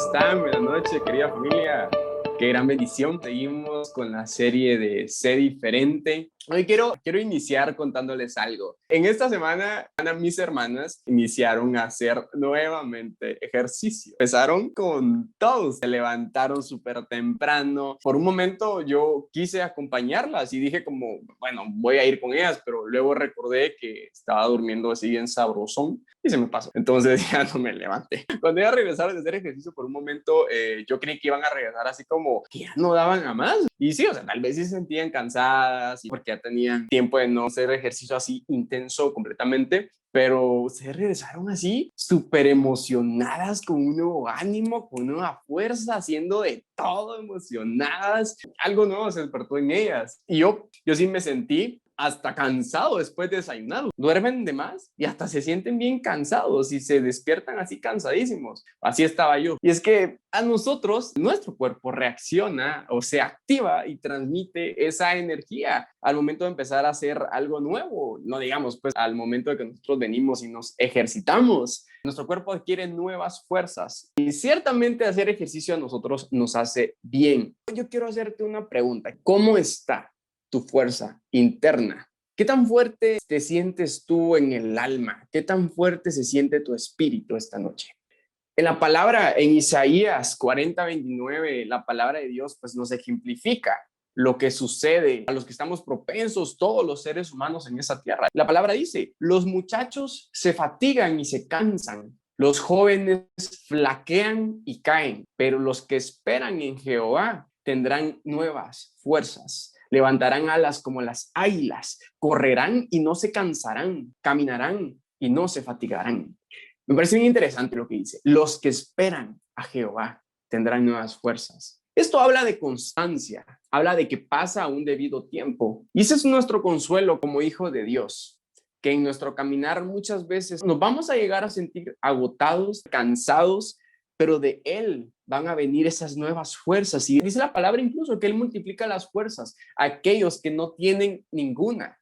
están? Buenas noches, querida familia. Qué gran bendición. Seguimos con la serie de Sé Diferente. Hoy quiero iniciar contándoles algo. En esta semana, mis hermanas iniciaron a hacer nuevamente ejercicio. Empezaron con todos. Se levantaron súper temprano. Por un momento yo quise acompañarlas y dije como, bueno, voy a ir con ellas, pero luego recordé que estaba durmiendo así bien sabrosón y se me pasó. Entonces ya no me levanté. Cuando ellas regresaron de hacer ejercicio por un momento, yo creí que iban a regresar así como que ya no daban a más. Y sí, o sea, tal vez sí se sentían cansadas porque ya tenían tiempo de no hacer ejercicio así intenso completamente, pero se regresaron así súper emocionadas, con un nuevo ánimo, con nueva fuerza, haciendo de todo, emocionadas. Algo nuevo se despertó en ellas. Y yo sí me sentí hasta cansado después de desayunar. Duermen de más y hasta se sienten bien cansados y se despiertan así cansadísimos. Así estaba yo. Y es que a nosotros, nuestro cuerpo reacciona o se activa y transmite esa energía al momento de empezar a hacer algo nuevo. No digamos, pues al momento de que nosotros venimos y nos ejercitamos. Nuestro cuerpo adquiere nuevas fuerzas y ciertamente hacer ejercicio a nosotros nos hace bien. Yo quiero hacerte una pregunta. ¿Cómo está tu fuerza interna? ¿Qué tan fuerte te sientes tú en el alma? ¿Qué tan fuerte se siente tu espíritu esta noche? En la palabra, en Isaías 40:29, la palabra de Dios pues nos ejemplifica lo que sucede a los que estamos propensos, todos los seres humanos en esa tierra. La palabra dice, los muchachos se fatigan y se cansan, los jóvenes flaquean y caen, pero los que esperan en Jehová tendrán nuevas fuerzas. Levantarán alas como las águilas, correrán y no se cansarán, caminarán y no se fatigarán. Me parece bien interesante lo que dice. Los que esperan a Jehová tendrán nuevas fuerzas. Esto habla de constancia, habla de que pasa a un debido tiempo. Y ese es nuestro consuelo como hijo de Dios, que en nuestro caminar muchas veces nos vamos a llegar a sentir agotados, cansados, pero de Él van a venir esas nuevas fuerzas. Y dice la palabra incluso que Él multiplica las fuerzas a aquellos que no tienen ninguna.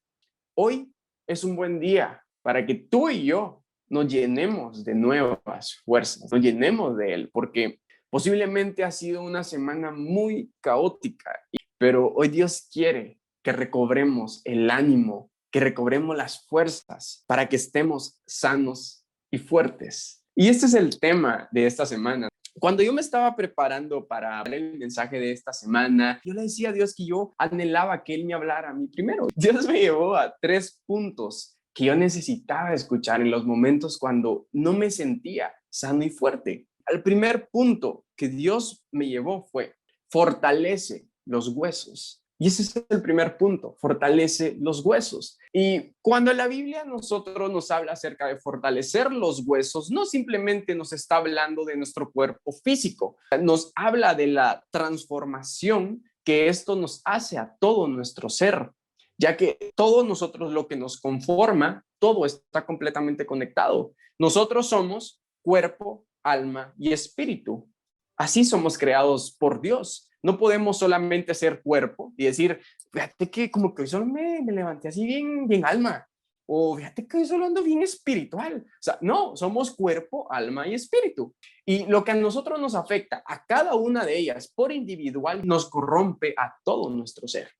Hoy es un buen día para que tú y yo nos llenemos de nuevas fuerzas, nos llenemos de Él, porque posiblemente ha sido una semana muy caótica, pero hoy Dios quiere que recobremos el ánimo, que recobremos las fuerzas para que estemos sanos y fuertes. Y este es el tema de esta semana. Cuando yo me estaba preparando para el mensaje de esta semana, yo le decía a Dios que yo anhelaba que Él me hablara a mí primero. Dios me llevó a 3 puntos que yo necesitaba escuchar en los momentos cuando no me sentía sano y fuerte. El primer punto que Dios me llevó fue, fortalece los huesos. Y ese es el primer punto, fortalece los huesos. Y cuando la Biblia a nosotros nos habla acerca de fortalecer los huesos, no simplemente nos está hablando de nuestro cuerpo físico, nos habla de la transformación que esto nos hace a todo nuestro ser, ya que todos nosotros lo que nos conforma, todo está completamente conectado. Nosotros somos cuerpo, alma y espíritu. Así somos creados por Dios. No podemos solamente ser cuerpo y decir, fíjate que como que hoy solo me levanté así bien alma, o fíjate que hoy solo ando bien espiritual. O sea, no, somos cuerpo, alma y espíritu. Y lo que a nosotros nos afecta, a cada una de ellas por individual, nos corrompe a todo nuestro ser.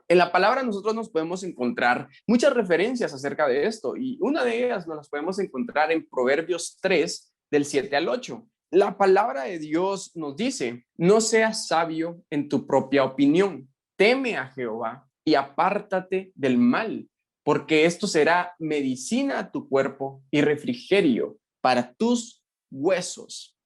En la palabra nosotros nos podemos encontrar muchas referencias acerca de esto y una de ellas nos las podemos encontrar en Proverbios 3, del 7 al 8. La palabra de Dios nos dice, no seas sabio en tu propia opinión, teme a Jehová y apártate del mal, porque esto será medicina a tu cuerpo y refrigerio para tus huesos.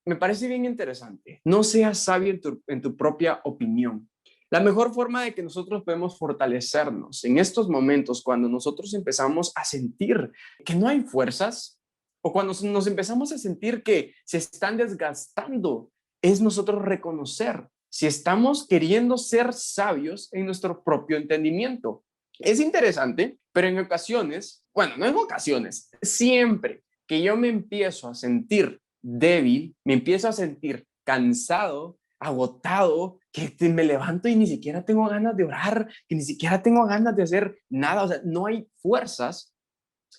Me parece bien interesante. No seas sabio en tu propia opinión. La mejor forma de que nosotros podemos fortalecernos en estos momentos, cuando nosotros empezamos a sentir que no hay fuerzas o cuando nos empezamos a sentir que se están desgastando, es nosotros reconocer si estamos queriendo ser sabios en nuestro propio entendimiento. Es interesante, pero en ocasiones, bueno, no en ocasiones, siempre que yo me empiezo a sentir débil, me empiezo a sentir cansado, agotado, que me levanto y ni siquiera tengo ganas de orar, que ni siquiera tengo ganas de hacer nada, o sea, no hay fuerzas.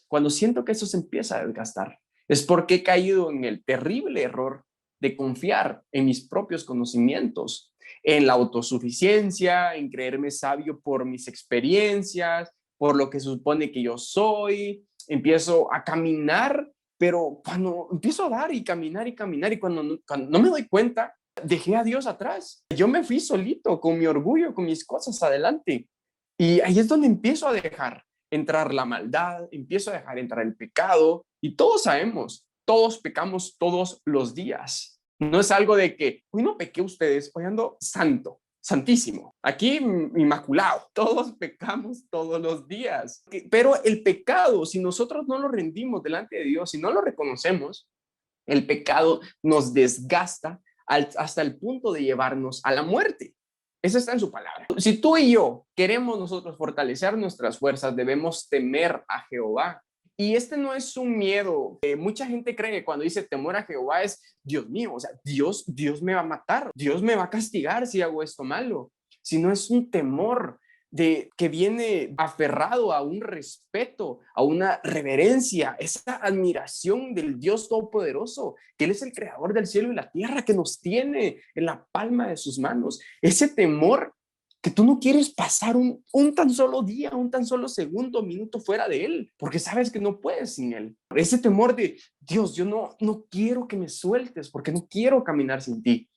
Cuando siento que eso se empieza a desgastar, es porque he caído en el terrible error de confiar en mis propios conocimientos, en la autosuficiencia, en creerme sabio por mis experiencias, por lo que supone que yo soy. Empiezo a caminar, pero cuando empiezo a dar y caminar y cuando no me doy cuenta, dejé a Dios atrás. Yo me fui solito, con mi orgullo, con mis cosas adelante. Y ahí es donde empiezo a dejar entrar la maldad, empiezo a dejar entrar el pecado. Y todos sabemos, todos pecamos todos los días. No es algo de que, hoy no pequé ustedes, hoy ando santo, santísimo, aquí inmaculado. Todos pecamos todos los días. Pero el pecado, si nosotros no lo rendimos delante de Dios, si no lo reconocemos, el pecado nos desgasta hasta el punto de llevarnos a la muerte. Eso está en su palabra. Si tú y yo queremos nosotros fortalecer nuestras fuerzas, debemos temer a Jehová. Y este no es un miedo. Mucha gente cree que cuando dice temor a Jehová es, Dios mío, o sea, Dios me va a matar, Dios me va a castigar si hago esto malo. Sino es un temor que viene aferrado a un respeto, a una reverencia, esa admiración del Dios Todopoderoso, que Él es el creador del cielo y la tierra, que nos tiene en la palma de sus manos. Ese temor que tú no quieres pasar un tan solo día, un tan solo segundo, minuto fuera de Él, porque sabes que no puedes sin Él. Ese temor de, Dios, yo no quiero que me sueltes, porque no quiero caminar sin ti.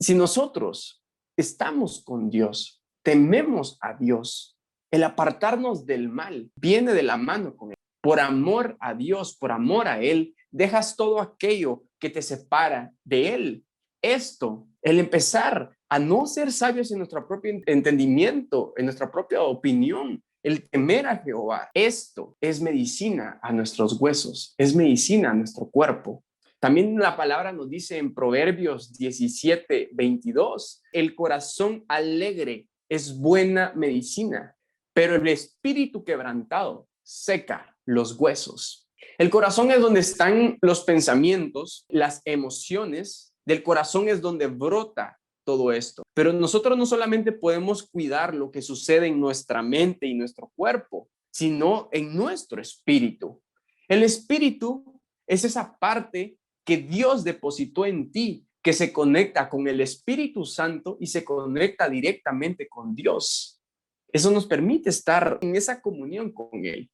Si nosotros estamos con Dios, tememos a Dios, el apartarnos del mal viene de la mano con Él. Por amor a Dios, por amor a Él, dejas todo aquello que te separa de Él. Esto, el empezar a no ser sabios en nuestro propio entendimiento, en nuestra propia opinión, el temer a Jehová, esto es medicina a nuestros huesos, es medicina a nuestro cuerpo. También la palabra nos dice en Proverbios 17:22, el corazón alegre es buena medicina, pero el espíritu quebrantado seca los huesos. El corazón es donde están los pensamientos, las emociones. Del corazón es donde brota todo esto. Pero nosotros no solamente podemos cuidar lo que sucede en nuestra mente y nuestro cuerpo, sino en nuestro espíritu. El espíritu es esa parte que Dios depositó en ti, que se conecta con el Espíritu Santo y se conecta directamente con Dios. Eso nos permite estar en esa comunión con Él.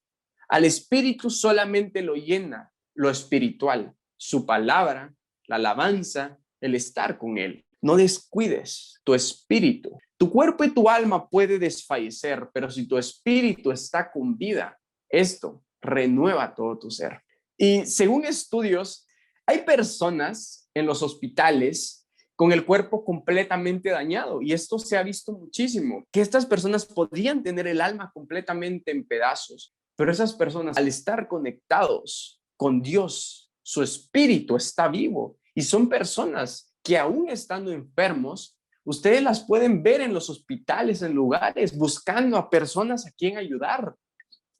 Al Espíritu solamente lo llena lo espiritual, su palabra, la alabanza, el estar con Él. No descuides tu espíritu. Tu cuerpo y tu alma puede desfallecer, pero si tu espíritu está con vida, esto renueva todo tu ser. Y según estudios, hay personas en los hospitales con el cuerpo completamente dañado y esto se ha visto muchísimo, que estas personas podrían tener el alma completamente en pedazos, pero esas personas al estar conectados con Dios, su espíritu está vivo y son personas que aún estando enfermos, ustedes las pueden ver en los hospitales, en lugares, buscando a personas a quien ayudar.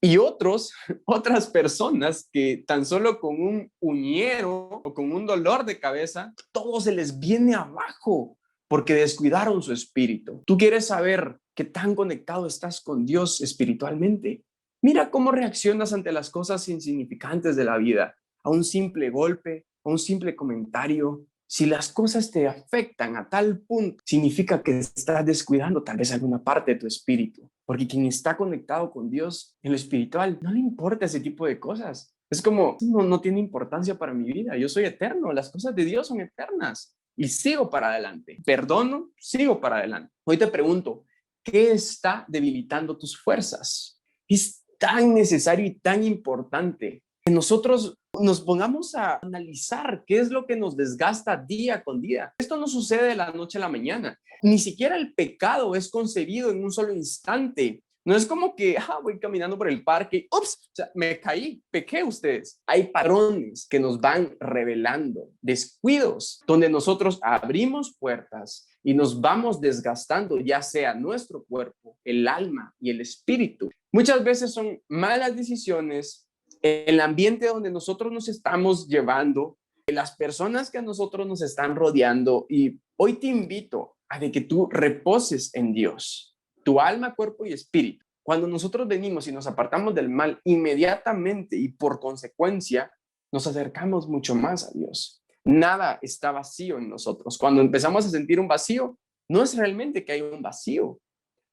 Y otras personas que tan solo con un uñero o con un dolor de cabeza, todo se les viene abajo porque descuidaron su espíritu. ¿Tú quieres saber qué tan conectado estás con Dios espiritualmente? Mira cómo reaccionas ante las cosas insignificantes de la vida, a un simple golpe, a un simple comentario. Si las cosas te afectan a tal punto, significa que estás descuidando tal vez alguna parte de tu espíritu. Porque quien está conectado con Dios en lo espiritual, no le importa ese tipo de cosas. Es como, no tiene importancia para mi vida. Yo soy eterno. Las cosas de Dios son eternas. Y sigo para adelante. Perdono, sigo para adelante. Hoy te pregunto, ¿qué está debilitando tus fuerzas? Es tan necesario y tan importante que nosotros nos pongamos a analizar qué es lo que nos desgasta día con día. Esto no sucede de la noche a la mañana. Ni siquiera el pecado es concebido en un solo instante. No es como que voy caminando por el parque, ups, o sea, me caí, pequé ustedes. Hay patrones que nos van revelando, descuidos, donde nosotros abrimos puertas y nos vamos desgastando, ya sea nuestro cuerpo, el alma y el espíritu. Muchas veces son malas decisiones, el ambiente donde nosotros nos estamos llevando, las personas que a nosotros nos están rodeando. Y hoy te invito a de que tú reposes en Dios, tu alma, cuerpo y espíritu. Cuando nosotros venimos y nos apartamos del mal, inmediatamente y por consecuencia nos acercamos mucho más a Dios. Nada está vacío en nosotros. Cuando empezamos a sentir un vacío, no es realmente que hay un vacío.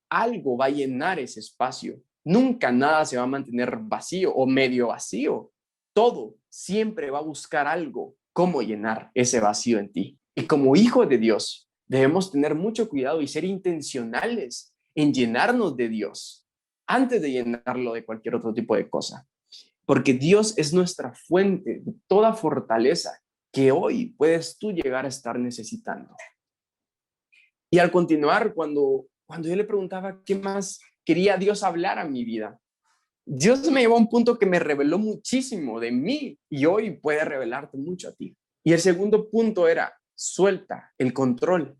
Algo va a llenar ese espacio. Nunca nada se va a mantener vacío o medio vacío. Todo siempre va a buscar algo, cómo llenar ese vacío en ti. Y como hijos de Dios, debemos tener mucho cuidado y ser intencionales en llenarnos de Dios antes de llenarlo de cualquier otro tipo de cosa. Porque Dios es nuestra fuente de toda fortaleza que hoy puedes tú llegar a estar necesitando. Y al continuar, cuando yo le preguntaba qué más quería Dios hablar a mi vida, Dios me llevó a un punto que me reveló muchísimo de mí y hoy puede revelarte mucho a ti. Y el segundo punto era, suelta el control.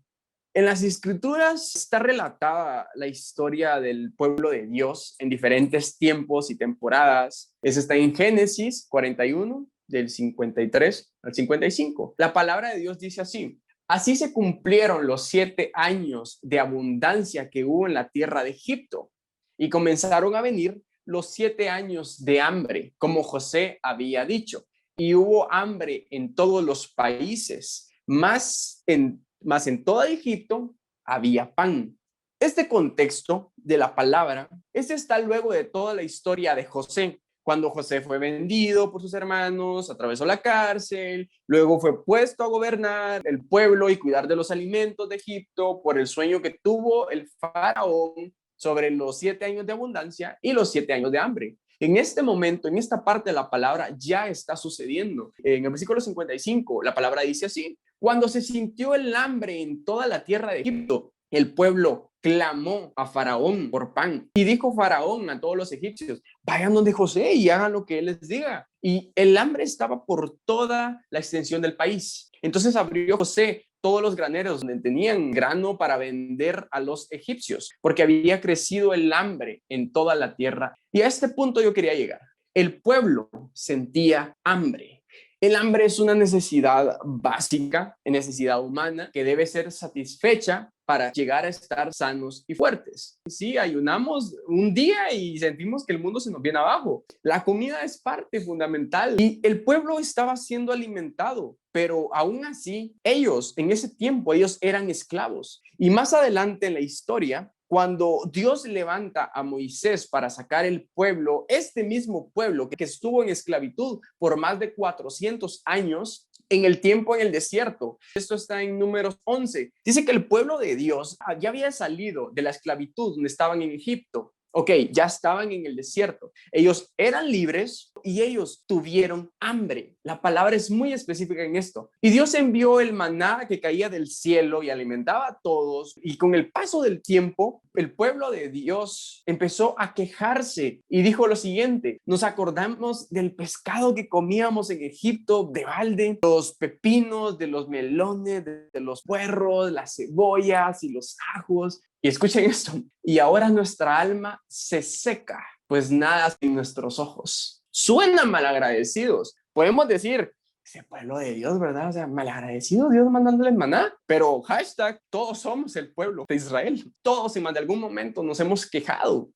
En las escrituras está relatada la historia del pueblo de Dios en diferentes tiempos y temporadas. Eso está en Génesis 41, del 53 al 55. La palabra de Dios dice así: así se cumplieron los 7 años de abundancia que hubo en la tierra de Egipto y comenzaron a venir los 7 años de hambre, como José había dicho. Y hubo hambre en todos los países, más en todo Egipto había pan. Este contexto de la palabra, este está luego de toda la historia de José, cuando José fue vendido por sus hermanos, atravesó la cárcel, luego fue puesto a gobernar el pueblo y cuidar de los alimentos de Egipto por el sueño que tuvo el faraón sobre los 7 años de abundancia y los 7 años de hambre. En este momento, en esta parte de la palabra, ya está sucediendo. En el versículo 55, la palabra dice así: cuando se sintió el hambre en toda la tierra de Egipto, el pueblo clamó a Faraón por pan. Y dijo Faraón a todos los egipcios: vayan donde José y hagan lo que él les diga. Y el hambre estaba por toda la extensión del país. Entonces abrió José todos los graneros donde tenían grano para vender a los egipcios, porque había crecido el hambre en toda la tierra. Y a este punto yo quería llegar. El pueblo sentía hambre. El hambre es una necesidad básica, necesidad humana, que debe ser satisfecha para llegar a estar sanos y fuertes. Sí, ayunamos un día y sentimos que el mundo se nos viene abajo. La comida es parte fundamental y el pueblo estaba siendo alimentado, pero aún así, ellos, en ese tiempo, ellos eran esclavos. Y más adelante en la historia, cuando Dios levanta a Moisés para sacar el pueblo, este mismo pueblo que estuvo en esclavitud por más de 400 años, en el tiempo en el desierto. Esto está en Números 11. Dice que el pueblo de Dios ya había salido de la esclavitud donde estaban en Egipto. Ok, ya estaban en el desierto. Ellos eran libres y ellos tuvieron hambre. La palabra es muy específica en esto. Y Dios envió el maná que caía del cielo y alimentaba a todos. Y con el paso del tiempo, el pueblo de Dios empezó a quejarse y dijo lo siguiente: nos acordamos del pescado que comíamos en Egipto de balde, los pepinos, de los melones, de los puerros, las cebollas y los ajos. Y escuchen esto: y ahora nuestra alma se seca, pues nada en nuestros ojos. Suenan malagradecidos. Podemos decir, ese pueblo de Dios, ¿verdad? O sea, malagradecido Dios mandándoles maná, pero hashtag, todos somos el pueblo de Israel. Todos en más de algún momento nos hemos quejado.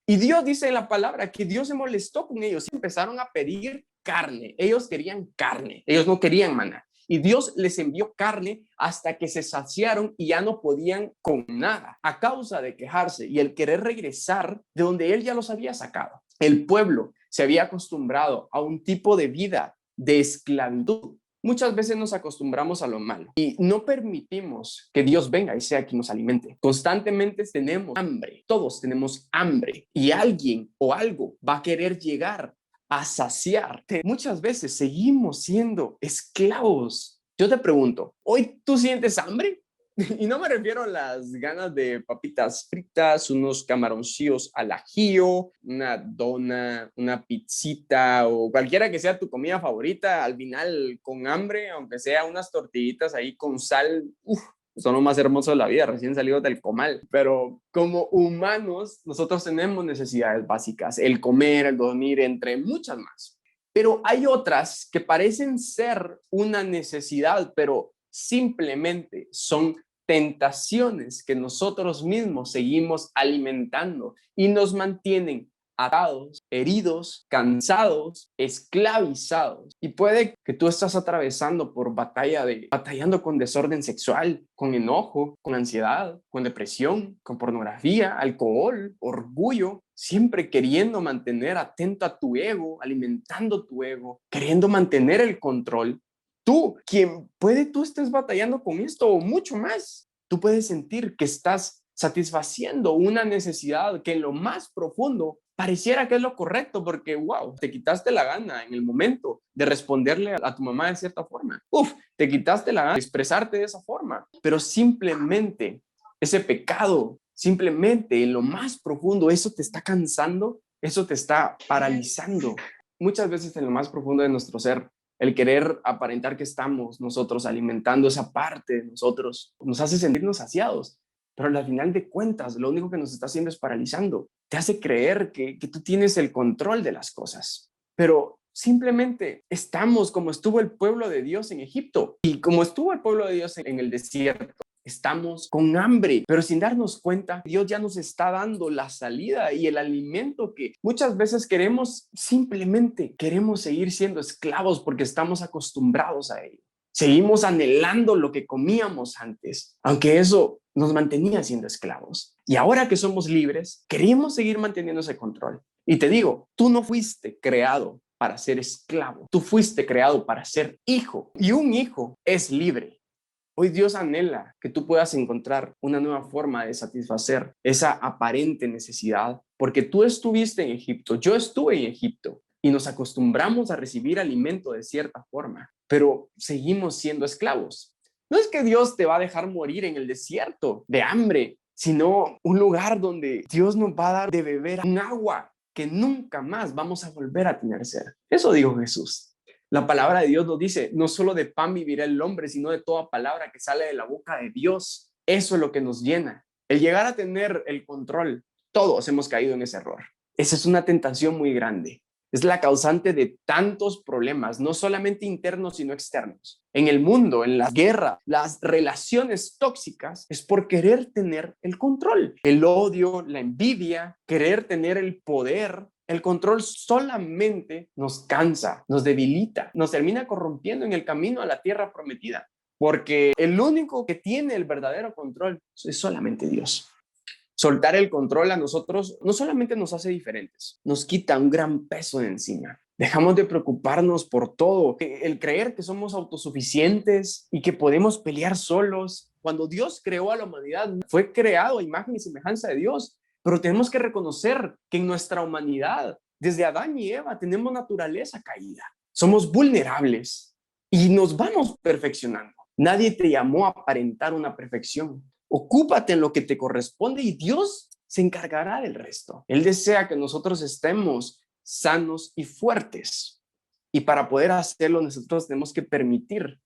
Y Dios dice en la palabra que Dios se molestó con ellos y empezaron a pedir carne. Ellos querían carne, ellos no querían maná. Y Dios les envió carne hasta que se saciaron y ya no podían con nada a causa de quejarse y el querer regresar de donde Él ya los había sacado. El pueblo se había acostumbrado a un tipo de vida de esclavitud. Muchas veces nos acostumbramos a lo malo y no permitimos que Dios venga y sea quien nos alimente. Constantemente tenemos hambre, todos tenemos hambre y alguien o algo va a querer llegar a saciarte. Muchas veces seguimos siendo esclavos. Yo te pregunto, ¿hoy tú sientes hambre? Y no me refiero a las ganas de papitas fritas, unos camaroncillos al ajillo, una dona, una pizzita o cualquiera que sea tu comida favorita. Al final, con hambre, aunque sea unas tortillitas ahí con sal, son lo más hermoso de la vida, recién salido del comal. Pero como humanos, nosotros tenemos necesidades básicas: el comer, el dormir, entre muchas más. Pero hay otras que parecen ser una necesidad, pero simplemente son tentaciones que nosotros mismos seguimos alimentando y nos mantienen atados, heridos, cansados, esclavizados. Y puede que tú estás atravesando por batallando con desorden sexual, con enojo, con ansiedad, con depresión, con pornografía, alcohol, orgullo, siempre queriendo mantener atento a tu ego, alimentando tu ego, queriendo mantener el control. Tú estés batallando con esto o mucho más. Tú puedes sentir que estás satisfaciendo una necesidad que en lo más profundo pareciera que es lo correcto porque, wow, te quitaste la gana en el momento de responderle a tu mamá de cierta forma. Te quitaste la gana de expresarte de esa forma, pero simplemente ese pecado, simplemente en lo más profundo, eso te está cansando, eso te está paralizando. Muchas veces en lo más profundo de nuestro ser, el querer aparentar que estamos nosotros alimentando esa parte de nosotros nos hace sentirnos saciados, pero al final de cuentas lo único que nos está haciendo es paralizando. Te hace creer que tú tienes el control de las cosas, pero simplemente estamos como estuvo el pueblo de Dios en Egipto y como estuvo el pueblo de Dios en el desierto. Estamos con hambre, pero sin darnos cuenta, Dios ya nos está dando la salida y el alimento que muchas veces simplemente queremos seguir siendo esclavos porque estamos acostumbrados a ello. Seguimos anhelando lo que comíamos antes, aunque eso nos mantenía siendo esclavos. Y ahora que somos libres, queremos seguir manteniendo ese control. Y te digo, tú no fuiste creado para ser esclavo, tú fuiste creado para ser hijo y un hijo es libre. Hoy Dios anhela que tú puedas encontrar una nueva forma de satisfacer esa aparente necesidad, porque tú estuviste en Egipto, yo estuve en Egipto y nos acostumbramos a recibir alimento de cierta forma, pero seguimos siendo esclavos. No es que Dios te va a dejar morir en el desierto de hambre, sino un lugar donde Dios nos va a dar de beber un agua que nunca más vamos a volver a tener sed. Eso dijo Jesús. La palabra de Dios nos dice, no solo de pan vivirá el hombre, sino de toda palabra que sale de la boca de Dios. Eso es lo que nos llena. El llegar a tener el control, todos hemos caído en ese error. Esa es una tentación muy grande. Es la causante de tantos problemas, no solamente internos, sino externos. En el mundo, en la guerra, las relaciones tóxicas es por querer tener el control. El odio, la envidia, querer tener el poder. El control solamente nos cansa, nos debilita, nos termina corrompiendo en el camino a la tierra prometida, porque el único que tiene el verdadero control es solamente Dios. Soltar el control a nosotros no solamente nos hace diferentes, nos quita un gran peso de encima. Dejamos de preocuparnos por todo, el creer que somos autosuficientes y que podemos pelear solos. Cuando Dios creó a la humanidad, fue creado a imagen y semejanza de Dios. Pero tenemos que reconocer que en nuestra humanidad, desde Adán y Eva, tenemos naturaleza caída. Somos vulnerables y nos vamos perfeccionando. Nadie te llamó a aparentar una perfección. Ocúpate en lo que te corresponde y Dios se encargará del resto. Él desea que nosotros estemos sanos y fuertes. Y para poder hacerlo, nosotros tenemos que permitir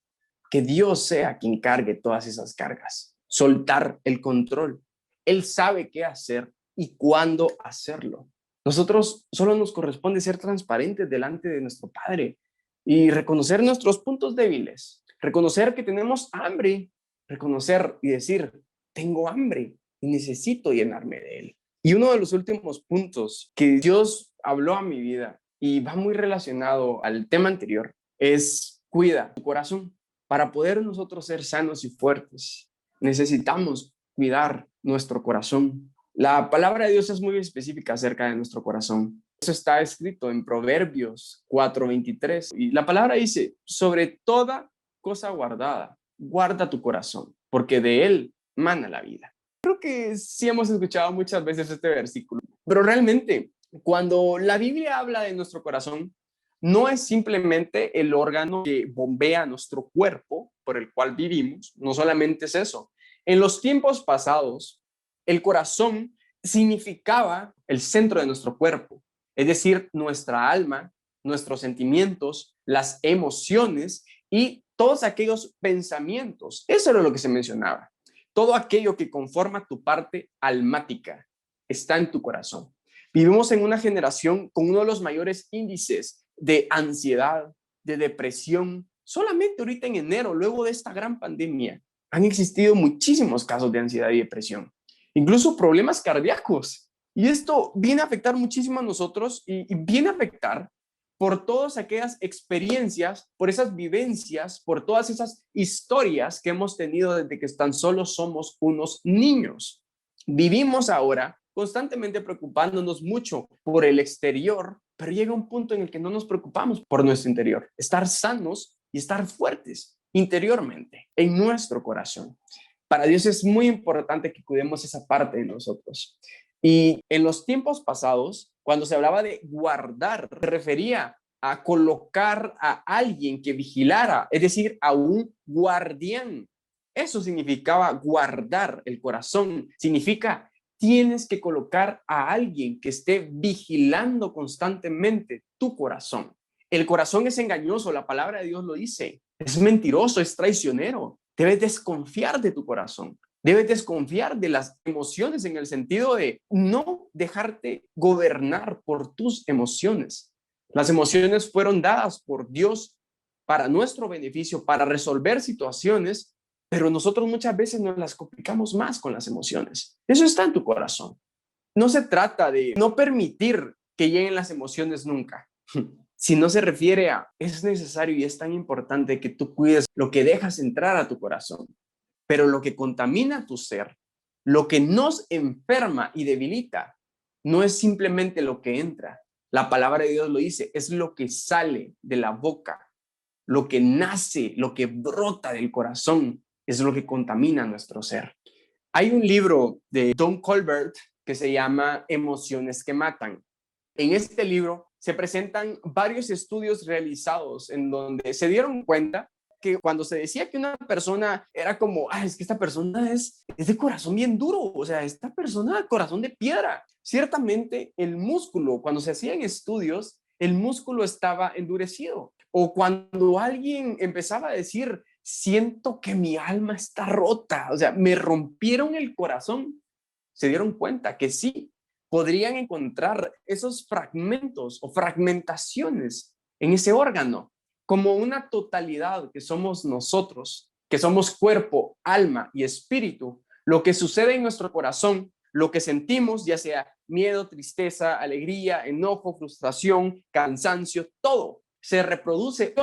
que Dios sea quien cargue todas esas cargas. Soltar el control. Él sabe qué hacer y cuándo hacerlo. Nosotros solo nos corresponde ser transparentes delante de nuestro Padre y reconocer nuestros puntos débiles, reconocer que tenemos hambre, reconocer y decir, tengo hambre y necesito llenarme de él. Y uno de los últimos puntos que Dios habló a mi vida y va muy relacionado al tema anterior es cuida tu corazón. Para poder nosotros ser sanos y fuertes, necesitamos cuidar nuestro corazón. La palabra de Dios es muy específica acerca de nuestro corazón. Eso está escrito en Proverbios 4:23 y la palabra dice, sobre toda cosa guardada, guarda tu corazón, porque de él mana la vida. Creo que sí hemos escuchado muchas veces este versículo, pero realmente cuando la Biblia habla de nuestro corazón, no es simplemente el órgano que bombea nuestro cuerpo por el cual vivimos, no solamente es eso. En los tiempos pasados, el corazón significaba el centro de nuestro cuerpo, es decir, nuestra alma, nuestros sentimientos, las emociones y todos aquellos pensamientos. Eso era lo que se mencionaba. Todo aquello que conforma tu parte almática está en tu corazón. Vivimos en una generación con uno de los mayores índices de ansiedad, de depresión. Solamente ahorita en enero, luego de esta gran pandemia, han existido muchísimos casos de ansiedad y depresión, incluso problemas cardíacos. Y esto viene a afectar muchísimo a nosotros y viene a afectar por todas aquellas experiencias, por esas vivencias, por todas esas historias que hemos tenido desde que tan solo somos unos niños. Vivimos ahora constantemente preocupándonos mucho por el exterior, pero llega un punto en el que no nos preocupamos por nuestro interior, estar sanos y estar fuertes interiormente, en nuestro corazón. Para Dios es muy importante que cuidemos esa parte de nosotros. Y en los tiempos pasados, cuando se hablaba de guardar, se refería a colocar a alguien que vigilara, es decir, a un guardián. Eso significaba guardar el corazón. Significa, tienes que colocar a alguien que esté vigilando constantemente tu corazón. El corazón es engañoso, la palabra de Dios lo dice. Es mentiroso, es traicionero. Debes desconfiar de tu corazón. Debes desconfiar de las emociones en el sentido de no dejarte gobernar por tus emociones. Las emociones fueron dadas por Dios para nuestro beneficio, para resolver situaciones, pero nosotros muchas veces nos las complicamos más con las emociones. Eso está en tu corazón. No se trata de no permitir que lleguen las emociones nunca. Si no se refiere a, es necesario y es tan importante que tú cuides lo que dejas entrar a tu corazón. Pero lo que contamina tu ser, lo que nos enferma y debilita, no es simplemente lo que entra. La palabra de Dios lo dice, es lo que sale de la boca, lo que nace, lo que brota del corazón, es lo que contamina nuestro ser. Hay un libro de Don Colbert que se llama Emociones que matan. En este libro se presentan varios estudios realizados en donde se dieron cuenta que cuando se decía que una persona era como, es que esta persona es de corazón bien duro, o sea, esta persona de corazón de piedra. Ciertamente el músculo, cuando se hacían estudios, el músculo estaba endurecido. O cuando alguien empezaba a decir, siento que mi alma está rota, o sea, me rompieron el corazón, se dieron cuenta que sí, podrían encontrar esos fragmentos o fragmentaciones en ese órgano como una totalidad que somos nosotros, que somos cuerpo, alma y espíritu. Lo que sucede en nuestro corazón, lo que sentimos, ya sea miedo, tristeza, alegría, enojo, frustración, cansancio, todo se reproduce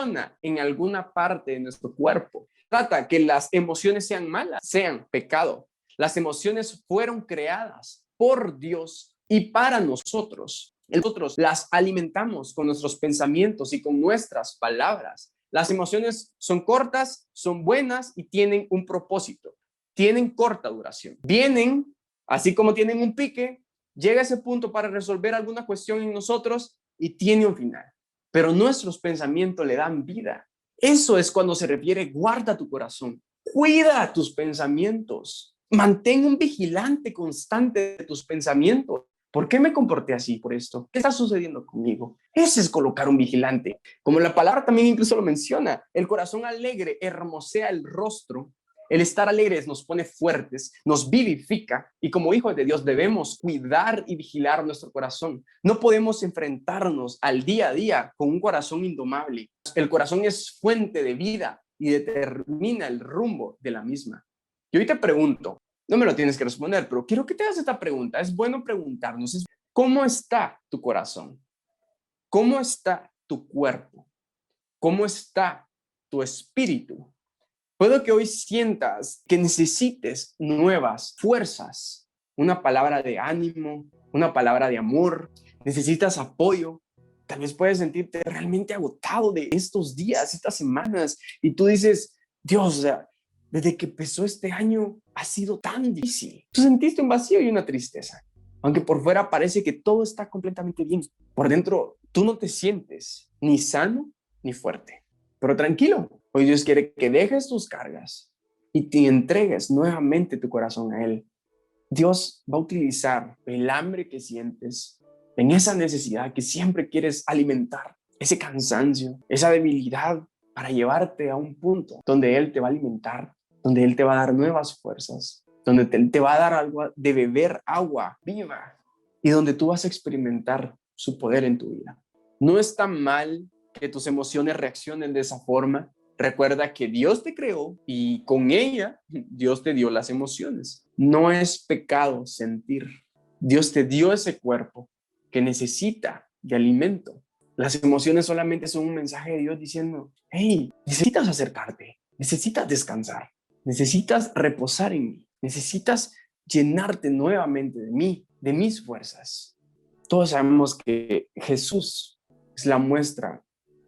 en alguna parte de nuestro cuerpo. Trata que las emociones sean malas, sean pecado. Las emociones fueron creadas por Dios y para nosotros. Nosotros las alimentamos con nuestros pensamientos y con nuestras palabras. Las emociones son cortas, son buenas y tienen un propósito. Tienen corta duración. Vienen, así como tienen un pique, llega ese punto para resolver alguna cuestión en nosotros y tiene un final. Pero nuestros pensamientos le dan vida. Eso es cuando se refiere, guarda tu corazón, cuida tus pensamientos, mantén un vigilante constante de tus pensamientos. ¿Por qué me comporté así por esto? ¿Qué está sucediendo conmigo? Ese es colocar un vigilante. Como la palabra también incluso lo menciona, el corazón alegre hermosea el rostro. El estar alegres nos pone fuertes, nos vivifica y como hijos de Dios debemos cuidar y vigilar nuestro corazón. No podemos enfrentarnos al día a día con un corazón indomable. El corazón es fuente de vida y determina el rumbo de la misma. Y hoy te pregunto, no me lo tienes que responder, pero quiero que te hagas esta pregunta. Es bueno preguntarnos, ¿cómo está tu corazón? ¿Cómo está tu cuerpo? ¿Cómo está tu espíritu? Puedo que hoy sientas que necesites nuevas fuerzas, una palabra de ánimo, una palabra de amor, necesitas apoyo. Tal vez puedes sentirte realmente agotado de estos días, estas semanas, y tú dices, Dios, o sea, desde que empezó este año ha sido tan difícil. Tú sentiste un vacío y una tristeza, aunque por fuera parece que todo está completamente bien. Por dentro, tú no te sientes ni sano ni fuerte. Pero tranquilo, hoy Dios quiere que dejes tus cargas y te entregues nuevamente tu corazón a Él. Dios va a utilizar el hambre que sientes en esa necesidad que siempre quieres alimentar, ese cansancio, esa debilidad, para llevarte a un punto donde Él te va a alimentar, donde Él te va a dar nuevas fuerzas, donde Él te va a dar algo de beber, agua viva, y donde tú vas a experimentar su poder en tu vida. No está mal que tus emociones reaccionen de esa forma. Recuerda que Dios te creó y con ella Dios te dio las emociones. No es pecado sentir. Dios te dio ese cuerpo que necesita de alimento. Las emociones solamente son un mensaje de Dios diciendo, hey, necesitas acercarte, necesitas descansar, necesitas reposar en mí, necesitas llenarte nuevamente de mí, de mis fuerzas. Todos sabemos que Jesús es la muestra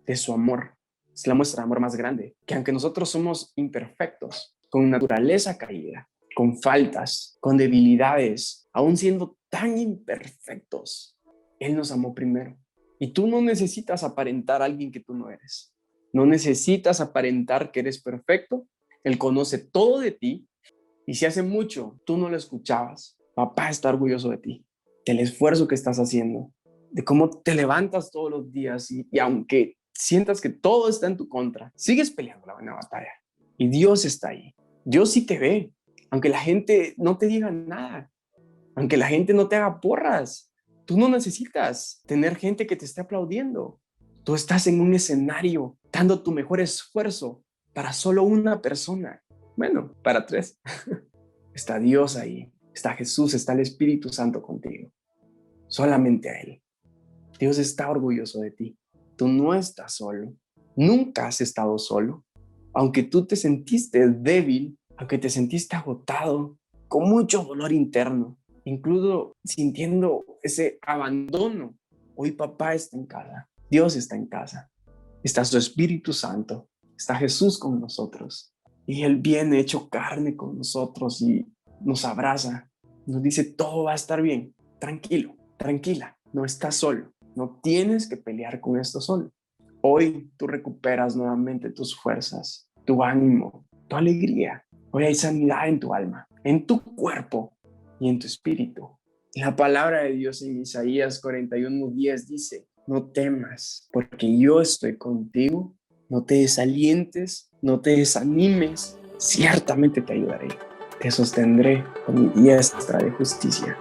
de su amor, es la muestra de amor más grande, que aunque nosotros somos imperfectos, con naturaleza caída, con faltas, con debilidades, aún siendo tan imperfectos, Él nos amó primero. Y tú no necesitas aparentar a alguien que tú no eres. No necesitas aparentar que eres perfecto. Él conoce todo de ti. Y si hace mucho tú no lo escuchabas, papá está orgulloso de ti, del esfuerzo que estás haciendo, de cómo te levantas todos los días y aunque sientas que todo está en tu contra, sigues peleando la buena batalla. Y Dios está ahí. Dios sí te ve, aunque la gente no te diga nada, aunque la gente no te haga porras. Tú no necesitas tener gente que te esté aplaudiendo. Tú estás en un escenario dando tu mejor esfuerzo para solo una persona. Bueno, para 3. Está Dios ahí, está Jesús, está el Espíritu Santo contigo. Solamente a Él. Dios está orgulloso de ti. Tú no estás solo. Nunca has estado solo. Aunque tú te sentiste débil, aunque te sentiste agotado, con mucho dolor interno, incluso sintiendo ese abandono, hoy papá está en casa. Dios está en casa. Está su Espíritu Santo. Está Jesús con nosotros. Y Él viene hecho carne con nosotros y nos abraza. Nos dice, todo va a estar bien. Tranquilo, tranquila. No estás solo. No tienes que pelear con esto solo. Hoy tú recuperas nuevamente tus fuerzas, tu ánimo, tu alegría. Hoy hay sanidad en tu alma, en tu cuerpo y en tu espíritu. La palabra de Dios en Isaías 41:10 dice, no temas, porque yo estoy contigo. No te desalientes, no te desanimes. Ciertamente te ayudaré. Te sostendré con mi diestra de justicia.